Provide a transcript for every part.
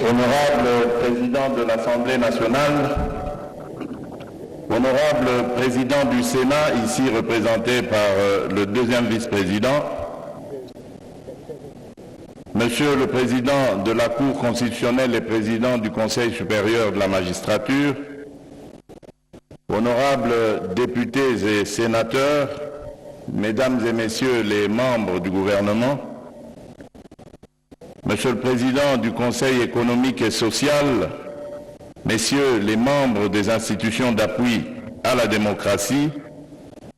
Honorable Président de l'Assemblée nationale, Honorable Président du Sénat, ici représenté par le deuxième vice-président, Monsieur le Président de la Cour constitutionnelle et Président du Conseil supérieur de la magistrature, Honorables députés et sénateurs, Mesdames et Messieurs les membres du gouvernement, Monsieur le Président du Conseil économique et social, Messieurs les membres des institutions d'appui à la démocratie,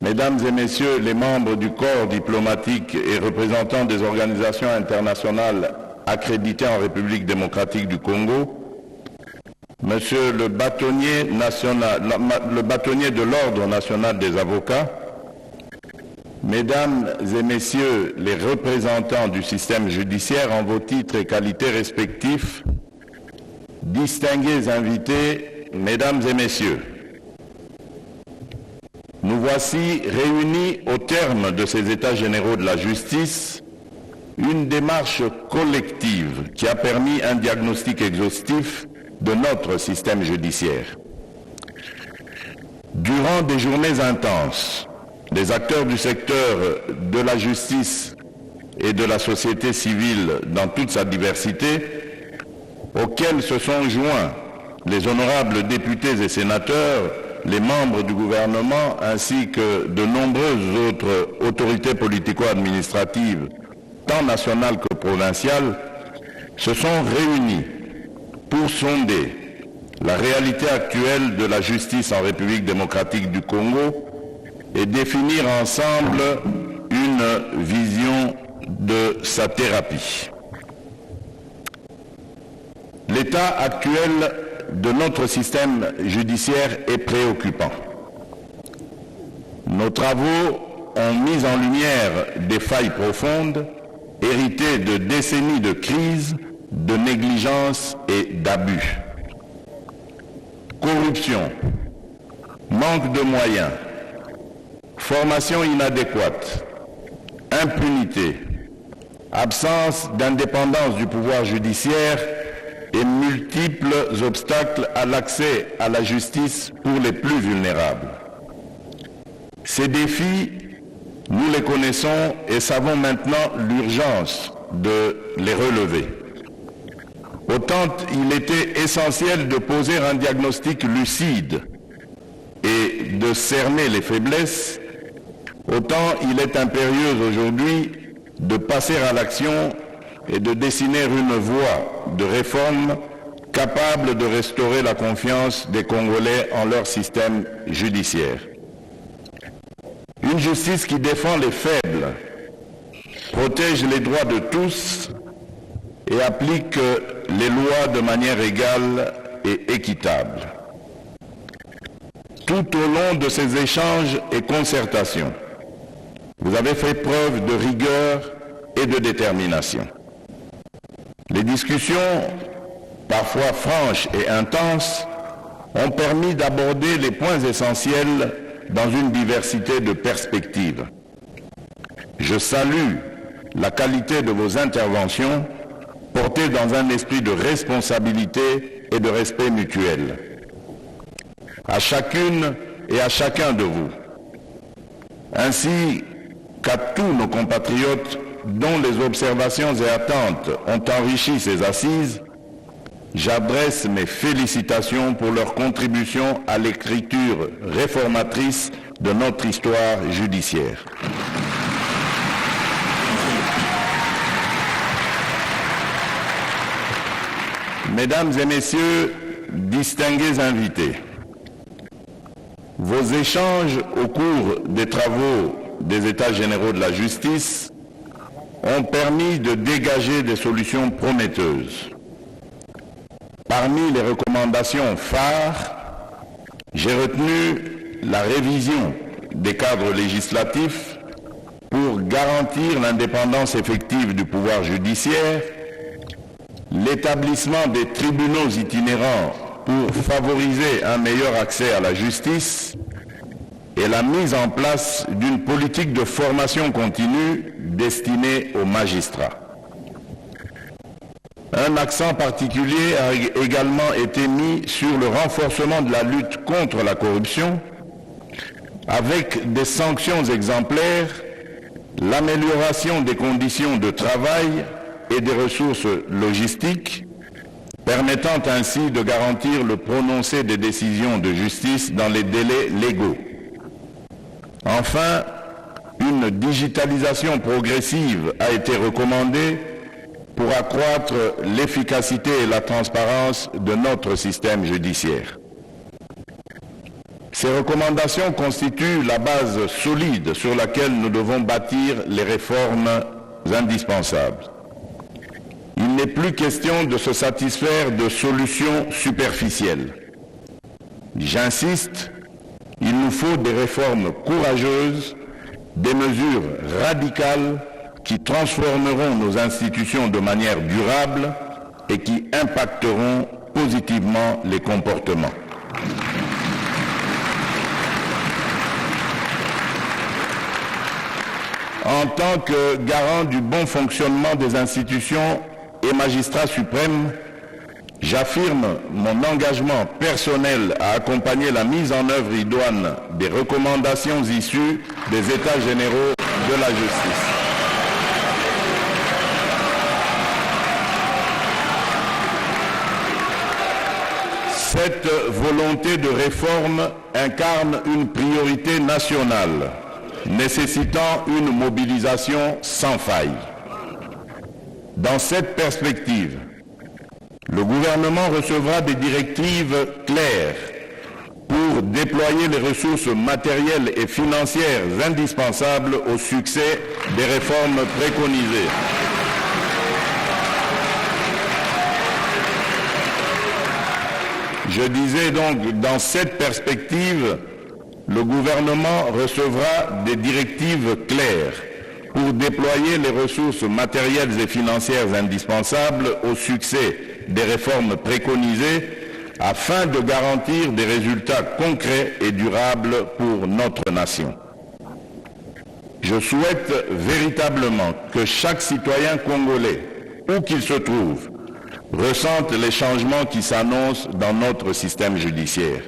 Mesdames et Messieurs les membres du corps diplomatique et représentants des organisations internationales accréditées en République démocratique du Congo, Monsieur le bâtonnier de l'Ordre national des avocats, Mesdames et Messieurs les représentants du système judiciaire en vos titres et qualités respectifs, distingués invités, Mesdames et Messieurs, nous voici réunis au terme de ces États généraux de la justice, une démarche collective qui a permis un diagnostic exhaustif de notre système judiciaire. Durant des journées intenses, les acteurs du secteur de la justice et de la société civile dans toute sa diversité, auxquels se sont joints les honorables députés et sénateurs, les membres du gouvernement ainsi que de nombreuses autres autorités politico-administratives, tant nationales que provinciales, se sont réunis pour sonder la réalité actuelle de la justice en République démocratique du Congo et définir ensemble une vision de sa thérapie. L'état actuel de notre système judiciaire est préoccupant. Nos travaux ont mis en lumière des failles profondes, héritées de décennies de crise, de négligence et d'abus. Corruption, manque de moyens, formation inadéquate, impunité, absence d'indépendance du pouvoir judiciaire et multiples obstacles à l'accès à la justice pour les plus vulnérables. Ces défis, nous les connaissons et savons maintenant l'urgence de les relever. Autant il était essentiel de poser un diagnostic lucide et de cerner les faiblesses, autant il est impérieux aujourd'hui de passer à l'action et de dessiner une voie de réforme capable de restaurer la confiance des Congolais en leur système judiciaire. Une justice qui défend les faibles, protège les droits de tous et applique les lois de manière égale et équitable. Tout au long de ces échanges et concertations, vous avez fait preuve de rigueur et de détermination. Les discussions, parfois franches et intenses, ont permis d'aborder les points essentiels dans une diversité de perspectives. Je salue la qualité de vos interventions portées dans un esprit de responsabilité et de respect mutuel. À chacune et à chacun de vous, ainsi qu'à tous nos compatriotes dont les observations et attentes ont enrichi ces assises, j'adresse mes félicitations pour leur contribution à l'écriture réformatrice de notre histoire judiciaire. Mesdames et Messieurs, distingués invités, vos échanges au cours des travaux des États généraux de la justice ont permis de dégager des solutions prometteuses. Parmi les recommandations phares, j'ai retenu la révision des cadres législatifs pour garantir l'indépendance effective du pouvoir judiciaire, l'établissement des tribunaux itinérants pour favoriser un meilleur accès à la justice et la mise en place d'une politique de formation continue destinée aux magistrats. Un Un accent particulier a également été mis sur le renforcement de la lutte contre la corruption, avec des sanctions exemplaires, l'amélioration des conditions de travail et des ressources logistiques, permettant ainsi de garantir le prononcé des décisions de justice dans les délais légaux. Enfin, une digitalisation progressive a été recommandée pour accroître l'efficacité et la transparence de notre système judiciaire. Ces recommandations constituent la base solide sur laquelle nous devons bâtir les réformes indispensables. Il n'est plus question de se satisfaire de solutions superficielles. J'insiste, il nous faut des réformes courageuses, des mesures radicales qui transformeront nos institutions de manière durable et qui impacteront positivement les comportements. En tant que garant du bon fonctionnement des institutions et magistrat suprême, j'affirme mon engagement personnel à accompagner la mise en œuvre idoine des recommandations issues des États généraux de la justice. Cette volonté de réforme incarne une priorité nationale, nécessitant une mobilisation sans faille. Dans cette perspective, le gouvernement recevra des directives claires pour déployer les ressources matérielles et financières indispensables au succès des réformes préconisées. Je disais donc, dans cette perspective, le gouvernement recevra des directives claires pour déployer les ressources matérielles et financières indispensables au succès des réformes préconisées afin de garantir des résultats concrets et durables pour notre nation. Je souhaite véritablement que chaque citoyen congolais, où qu'il se trouve, ressente les changements qui s'annoncent dans notre système judiciaire.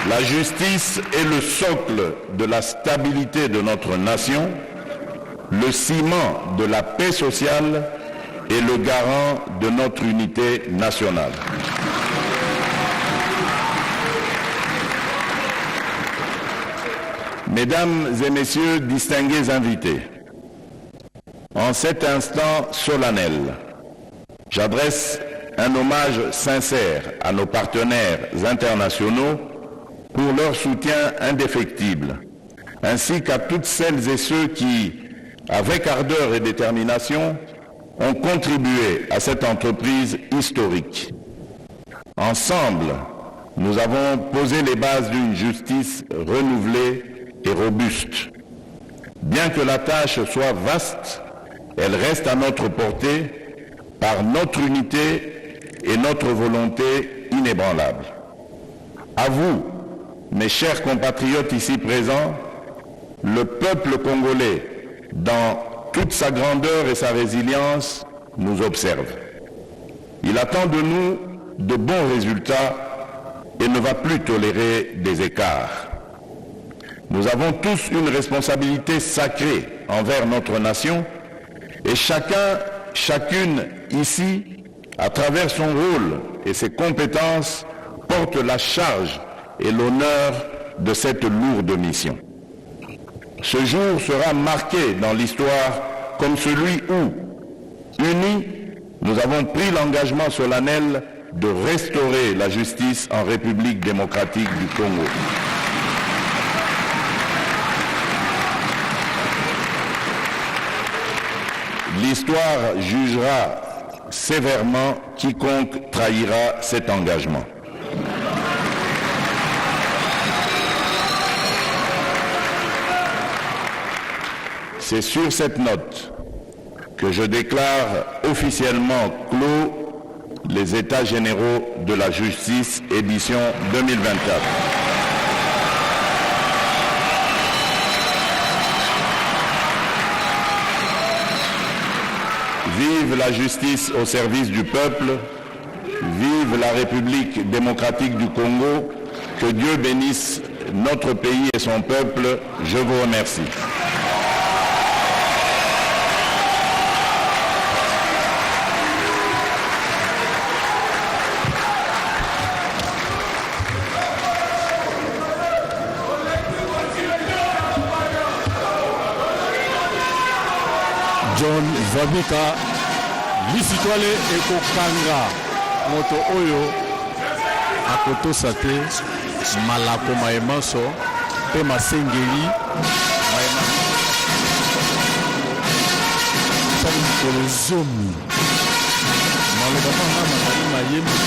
La justice est le socle de la stabilité de notre nation, le ciment de la paix sociale et le garant de notre unité nationale. Mesdames et messieurs, distingués invités, en cet instant solennel, j'adresse un hommage sincère à nos partenaires internationaux pour leur soutien indéfectible, ainsi qu'à toutes celles et ceux qui, avec ardeur et détermination, ont contribué à cette entreprise historique. Ensemble, nous avons posé les bases d'une justice renouvelée et robuste. Bien que la tâche soit vaste, elle reste à notre portée par notre unité et notre volonté inébranlable. À vous, mes chers compatriotes ici présents, le peuple congolais, dans toute sa grandeur et sa résilience, nous observe. Il attend de nous de bons résultats et ne va plus tolérer des écarts. Nous avons tous une responsabilité sacrée envers notre nation et chacun, chacune ici, à travers son rôle et ses compétences, porte la charge et l'honneur de cette lourde mission. Ce jour sera marqué dans l'histoire comme celui où, unis, nous avons pris l'engagement solennel de restaurer la justice en République démocratique du Congo. L'histoire jugera sévèrement quiconque trahira cet engagement. C'est sur cette note que je déclare officiellement clos les États généraux de la justice édition 2024. Vive la justice au service du peuple. Vive la République démocratique du Congo. Que Dieu bénisse notre pays et son peuple. Je vous remercie. John Zabika lisitwale ekokanga moto oyo akotosa te malako mayemanso pe masengeli mikolo zomi maloba mama mazali mayembi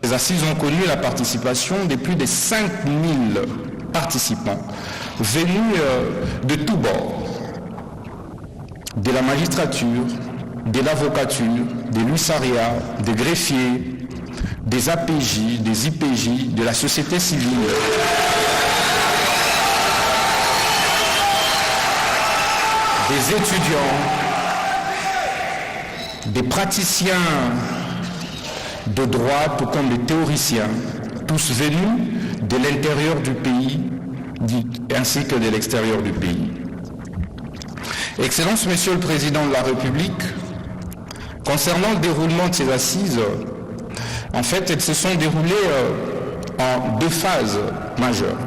Les assises ont connu la participation de plus de 5000 participants venus de tous bords, de la magistrature, de l'avocature, de l'USARIA, des greffiers, des APJ, des IPJ, de la société civile, des étudiants, des praticiens de droit, tout comme des théoriciens, tous venus de l'intérieur du pays ainsi que de l'extérieur du pays. Excellence, Monsieur le Président de la République, concernant le déroulement de ces assises, en fait, elles se sont déroulées en deux phases majeures.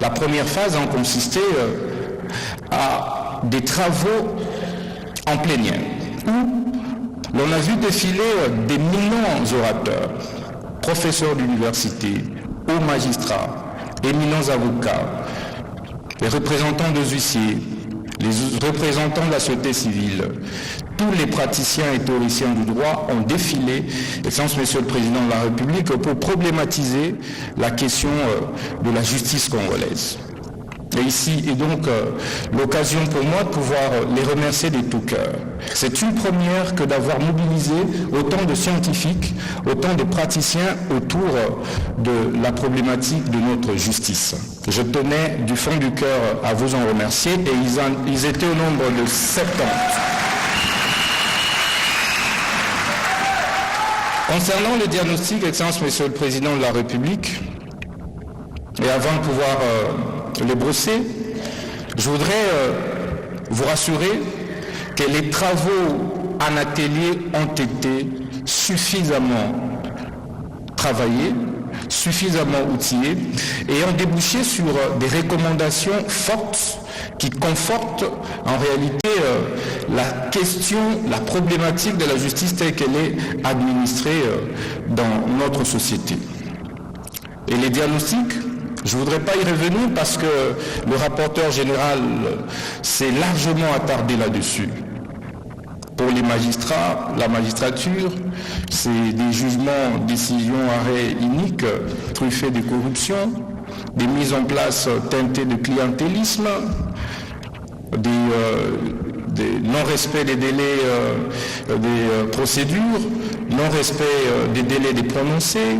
La première phase a consisté à des travaux en plénière, où l'on a vu défiler d'éminents orateurs, professeurs d'université, hauts magistrats, éminents avocats, les représentants de huissiers, les représentants de la société civile. Tous les praticiens et théoriciens du droit ont défilé, Excellence Monsieur le Président de la République, pour problématiser la question de la justice congolaise. Et ici est donc l'occasion pour moi de pouvoir les remercier de tout cœur. C'est une première que d'avoir mobilisé autant de scientifiques, autant de praticiens autour de la problématique de notre justice. Je tenais du fond du cœur à vous en remercier et ils étaient au nombre de 70. Concernant le diagnostic, Excellence Monsieur le Président de la République, et avant de pouvoir les brosser, je voudrais vous rassurer que les travaux en atelier ont été suffisamment travaillés, suffisamment outillés et ont débouché sur des recommandations fortes qui confortent en réalité la question, la problématique de la justice telle qu'elle est administrée dans notre société. Et les diagnostics, je ne voudrais pas y revenir parce que le rapporteur général s'est largement attardé là-dessus. Pour les magistrats, la magistrature, c'est des jugements, décisions, arrêts iniques, truffés de corruption, des mises en place teintées de clientélisme, des non-respect des délais des procédures, non-respect des délais des prononcés,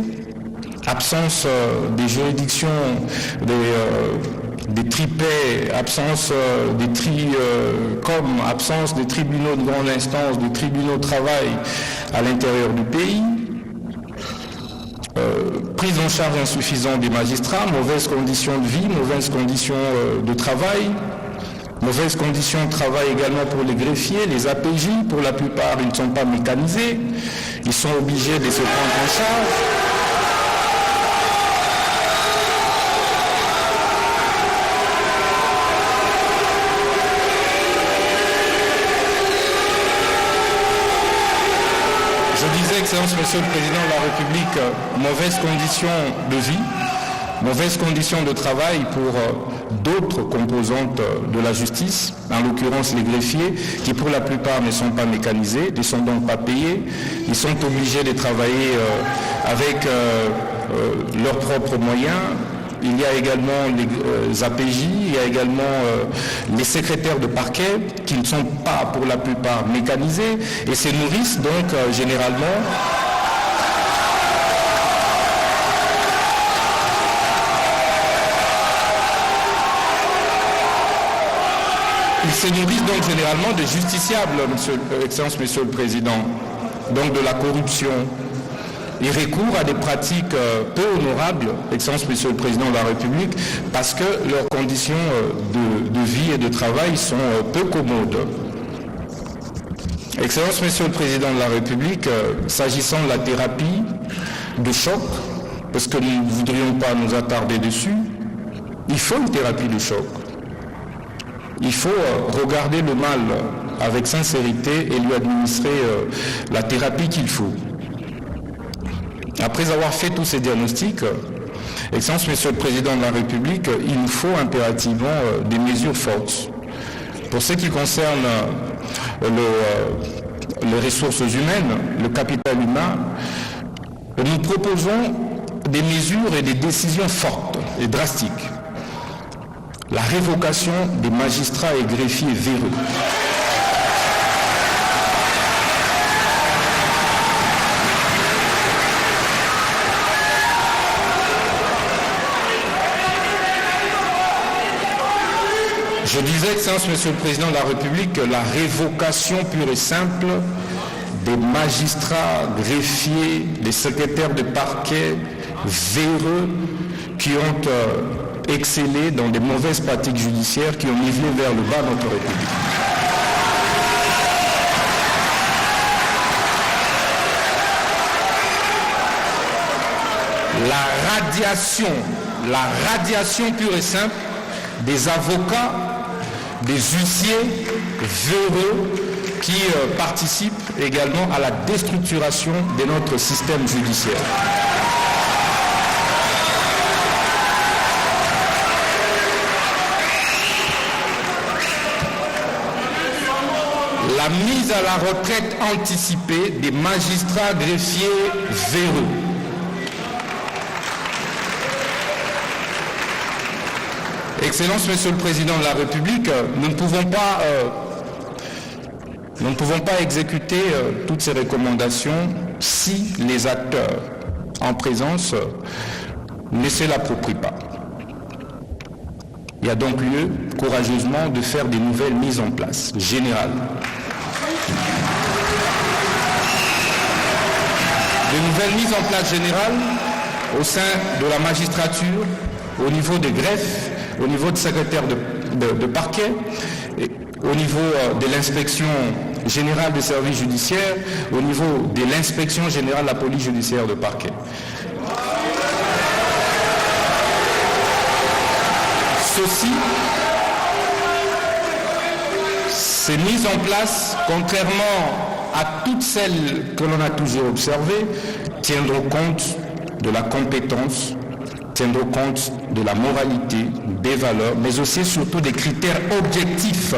absence des juridictions des tripets, absence des absence des tribunaux de grande instance, des tribunaux de travail à l'intérieur du pays, prise en charge insuffisante des magistrats, mauvaises conditions de vie, mauvaises conditions de travail, mauvaises conditions de travail également pour les greffiers, les APJ, pour la plupart ils ne sont pas mécanisés, ils sont obligés de se prendre en charge. Je disais, Excellence, Monsieur le Président de la République, mauvaises conditions de vie, mauvaises conditions de travail pour d'autres composantes de la justice, en l'occurrence les greffiers, qui pour la plupart ne sont pas mécanisés, ne sont donc pas payés, ils sont obligés de travailler avec leurs propres moyens. Il y a également les APJ, il y a également les secrétaires de parquet qui ne sont pas pour la plupart mécanisés et se nourrissent donc généralement de justiciables, Excellence, Monsieur le Président, donc de la corruption. Ils recourent à des pratiques peu honorables, Excellence, Monsieur le Président de la République, parce que leurs conditions de vie et de travail sont peu commodes. Excellence, Monsieur le Président de la République, s'agissant de la thérapie de choc, parce que nous ne voudrions pas nous attarder dessus, il faut une thérapie de choc. Il faut regarder le mal avec sincérité et lui administrer la thérapie qu'il faut. Après avoir fait tous ces diagnostics, Excellence, Monsieur le Président de la République, il nous faut impérativement des mesures fortes. Pour ce qui concerne les ressources humaines, le capital humain, nous proposons des mesures et des décisions fortes et drastiques. La révocation des magistrats et greffiers véreux. Je disais, Excellence, Monsieur le Président de la République, que la révocation pure et simple des magistrats, greffiers, des secrétaires de parquet véreux qui ont excellé dans des mauvaises pratiques judiciaires qui ont nivelé vers le bas notre République. La radiation pure et simple des avocats, des huissiers véreux qui participent également à la déstructuration de notre système judiciaire. La mise à la retraite anticipée des magistrats greffiers véreux. Excellence, Monsieur le Président de la République, nous ne pouvons pas exécuter toutes ces recommandations si les acteurs en présence ne se l'approprient pas. Il y a donc lieu, courageusement, de faire des nouvelles mises en place, générales. De nouvelles mises en place générales au sein de la magistrature, au niveau des greffes, au niveau de secrétaire de parquet, et au niveau de l'inspection générale des services judiciaires, au niveau de l'inspection générale de la police judiciaire de parquet. Ces mises en place, contrairement à toutes celles que l'on a toujours observées, tiendront compte de la compétence, tiendront compte de la moralité, des valeurs, mais aussi et surtout des critères objectifs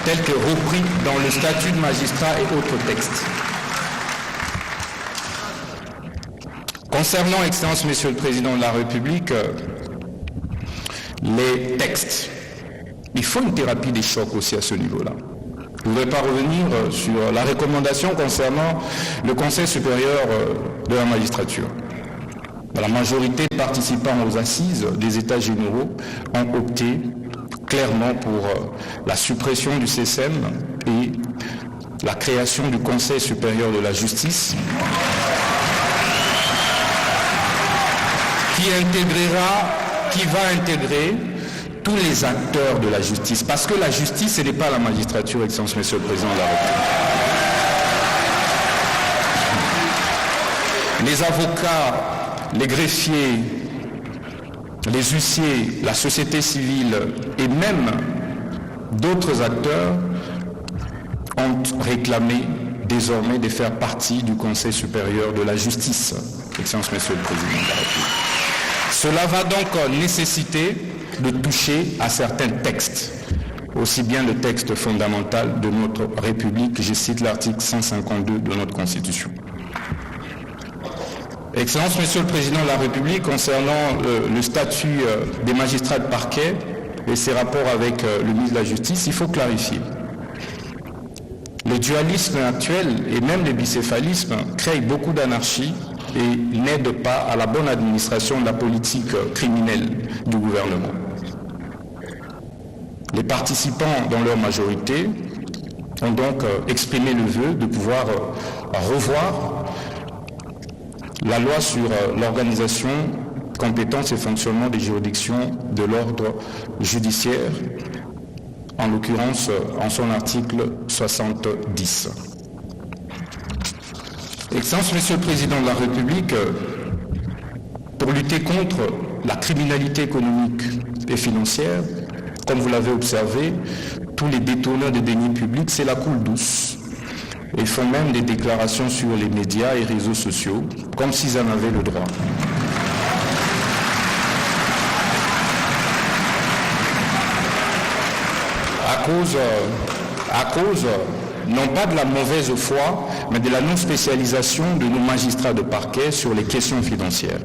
tels que repris dans le statut de magistrat et autres textes. Concernant, Excellence, Monsieur le Président de la République, les textes, il faut une thérapie des chocs aussi à ce niveau-là. Je ne voudrais pas revenir sur la recommandation concernant le Conseil supérieur de la magistrature. la majorité de participants aux assises des États généraux ont opté clairement pour la suppression du CSM et la création du Conseil supérieur de la justice qui va intégrer tous les acteurs de la justice. Parce que la justice, ce n'est pas la magistrature, Excellence Monsieur le Président de la République. Les avocats, les greffiers, les huissiers, la société civile et même d'autres acteurs ont réclamé désormais de faire partie du Conseil supérieur de la justice, Excellence Monsieur le Président de la République. Cela va donc nécessiter de toucher à certains textes, aussi bien le texte fondamental de notre République, je cite l'article 152 de notre Constitution. Excellence Monsieur le Président de la République, concernant le statut des magistrats de parquet et ses rapports avec le ministre de la Justice, il faut clarifier. Le dualisme actuel et même le bicéphalisme créent beaucoup d'anarchie et n'aident pas à la bonne administration de la politique criminelle du gouvernement. Les participants, dans leur majorité, ont donc exprimé le vœu de pouvoir revoir la loi sur l'organisation, compétences et fonctionnement des juridictions de l'ordre judiciaire, en l'occurrence en son article 70. Excellence Monsieur le Président de la République, pour lutter contre la criminalité économique et financière, comme vous l'avez observé, tous les détourneurs de deniers publics, c'est la coule douce. Ils font même des déclarations sur les médias et réseaux sociaux, comme s'ils en avaient le droit. À cause non pas de la mauvaise foi, mais de la non-spécialisation de nos magistrats de parquet sur les questions financières.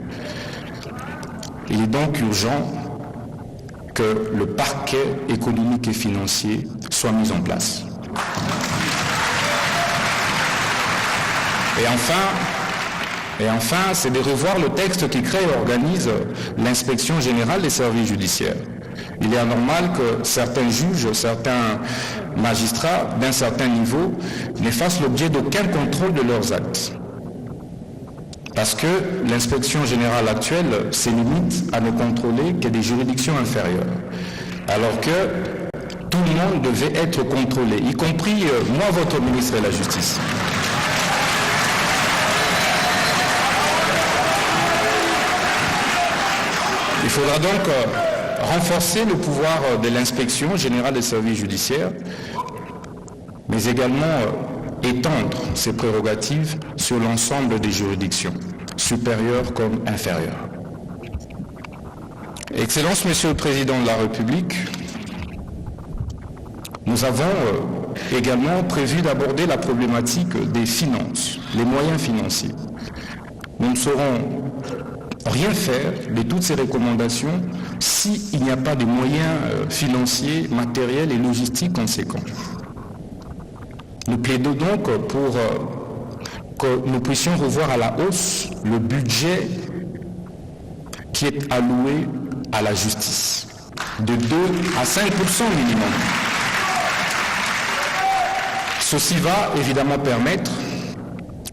Il est donc urgent que le parquet économique et financier soit mis en place. Et enfin, c'est de revoir le texte qui crée et organise l'inspection générale des services judiciaires. Il est anormal que certains juges, certains magistrats d'un certain niveau ne fassent l'objet d'aucun contrôle de leurs actes. Parce que l'inspection générale actuelle se limite à ne contrôler que des juridictions inférieures. Alors que tout le monde devait être contrôlé, y compris moi, votre ministre de la Justice. Il faudra donc renforcer le pouvoir de l'inspection générale des services judiciaires, mais également étendre ses prérogatives sur l'ensemble des juridictions, supérieures comme inférieures. Excellence, Monsieur le Président de la République, nous avons également prévu d'aborder la problématique des finances, les moyens financiers. Nous ne saurons rien faire de toutes ces recommandations s'il n'y a pas de moyens financiers, matériels et logistiques conséquents. Nous plaidons donc pour que nous puissions revoir à la hausse le budget qui est alloué à la justice, de 2 à 5% minimum. Ceci va évidemment permettre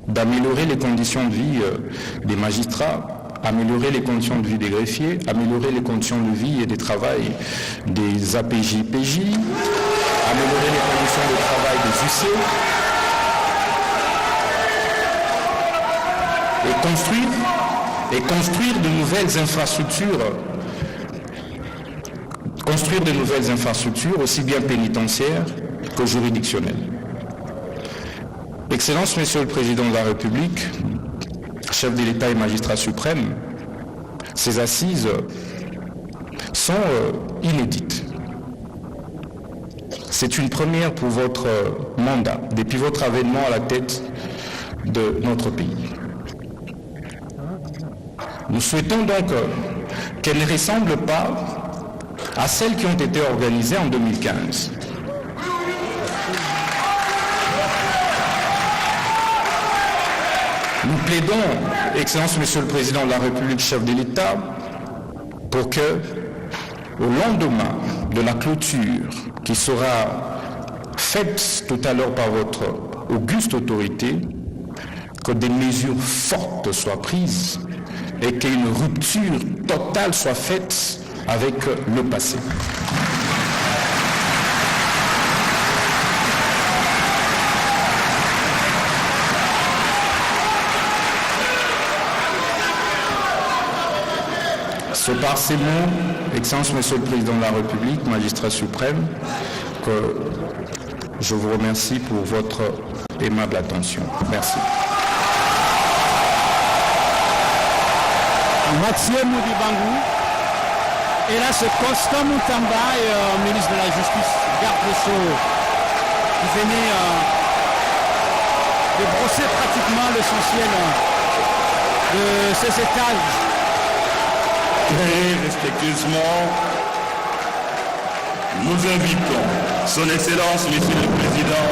d'améliorer les conditions de vie des magistrats, améliorer les conditions de vie des greffiers, améliorer les conditions de vie et de travail des APJ-PJ, améliorer les conditions de travail des huissiers et construire de nouvelles infrastructures, aussi bien pénitentiaires que juridictionnelles. Excellence, Monsieur le Président de la République, chef de l'État et magistrat suprême, ces assises sont inédites. C'est une première pour votre mandat, depuis votre avènement à la tête de notre pays. Nous souhaitons donc qu'elles ne ressemblent pas à celles qui ont été organisées en 2015. Nous plaidons, Excellence Monsieur le Président de la République, chef de l'État, pour que, au lendemain de la clôture qui sera faite tout à l'heure par votre auguste autorité, que des mesures fortes soient prises et qu'une rupture totale soit faite avec le passé. C'est par ces mots, Excellence Monsieur le Président de la République, Magistrat suprême, que je vous remercie pour votre aimable attention. Merci. Mathieu Moudibangou. Et là, c'est Constant Moutamba, ministre de la Justice, garde des Sceaux, qui venait de brosser pratiquement l'essentiel de ces étages. Très respectueusement, nous invitons Son Excellence, Monsieur le Président,